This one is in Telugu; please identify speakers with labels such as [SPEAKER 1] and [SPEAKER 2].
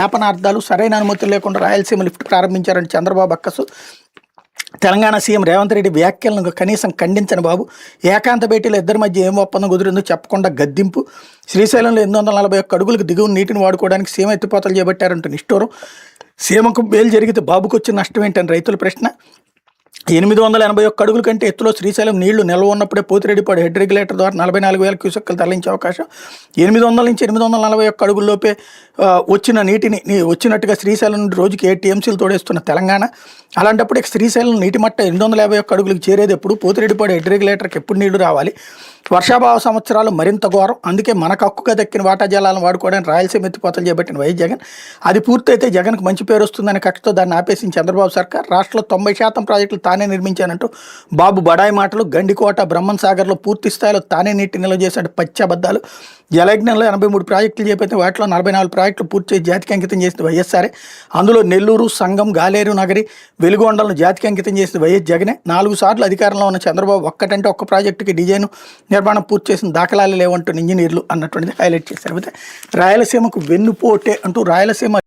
[SPEAKER 1] జ్ఞాపనార్థాలు సరైన అనుమతులు లేకుండా రాయలసీమ లిఫ్ట్ ప్రారంభించారని చంద్రబాబు అక్కసు. తెలంగాణ సీఎం రేవంత్ రెడ్డి వ్యాఖ్యలను కనీసం ఖండించని బాబు. ఏకాంత భేటీలో ఇద్దరి మధ్య ఏం ఒప్పందం కుదిరిందో చెప్పకుండా గద్దింపు. శ్రీశైలంలో 841 అడుగులకు దిగువన నీటిని వాడుకోవడానికి సీమ ఎత్తిపోతలు చేపట్టారంటూ నిష్ఠూరం. సీమకు మేలు జరిగితే బాబుకు వచ్చిన నష్టం ఏంటని రైతుల ప్రశ్న. 881 అడుగుల కంటే ఎత్తులో శ్రీశైలం నీళ్లు నిల్వ ఉన్నప్పుడే పోతిరెడ్డిపాడు హెడ్ రెగ్యులేటర్ ద్వారా 44,000 క్యూసెక్కులు తరలించే అవకాశం. 800 నుంచి 841 అడుగుల్లోపే వచ్చిన నీటిని వచ్చినట్టుగా శ్రీశైలం నుండి రోజుకి 7 టీఎంసీలు తోడేస్తున్న తెలంగాణ. అలాంటప్పుడు శ్రీశైలం నీటి మట్ట 851 అడుగులకు చేరేది ఎప్పుడు? పోతిరెడ్డిపాడు హెడ్ రెగ్యులేటర్కి ఎప్పుడు నీళ్లు రావాలి? వర్షాభావ సంవత్సరాలు మరింత ఘోరం. అందుకే మనకు హక్కుగా దక్కిన వాటా జలాలను వాడుకోవడానికి రాయలసీమ ఎత్తిపోతలు చేపట్టిన వైఎస్ జగన్. అది పూర్తయితే జగన్కు మంచి పేరు వస్తుందని కక్షతో దాన్ని ఆపేసిన చంద్రబాబు సర్కార్. రాష్ట్రంలో 90% ప్రాజెక్టులు తానే నిర్మించానంటూ బాబు బడాయి మాటలు. గండికోట బ్రహ్మన్ సాగర్లో పూర్తి స్థాయిలో తానే నీటి నిల్వ చేశాడు పచ్చబద్దాలు. జలయజ్ఞంలో 83 ప్రాజెక్టులు చేపడితే వాటిలో 44 ప్రాజెక్టులు పూర్తి చేసి జాతికి అంకితం చేసింది వైఎస్ఆర్ఏ. అందులో నెల్లూరు, సంగం, గాలేరు నగరి, వెలుగొండలను జాతికి అంకితం చేసింది వైఎస్ జగనే. 4 సార్లు అధికారంలో ఉన్న చంద్రబాబు ఒక్కటంటే ఒక్క ప్రాజెక్టుకి డిజైన్ నిర్మాణం పూర్తి చేసిన దాఖలాలు లేవంటూ ఇంజనీర్లు అన్నటువంటిది హైలైట్ చేశారు. అయితే రాయలసీమకు వెన్నుపోటే అంటూ రాయలసీమ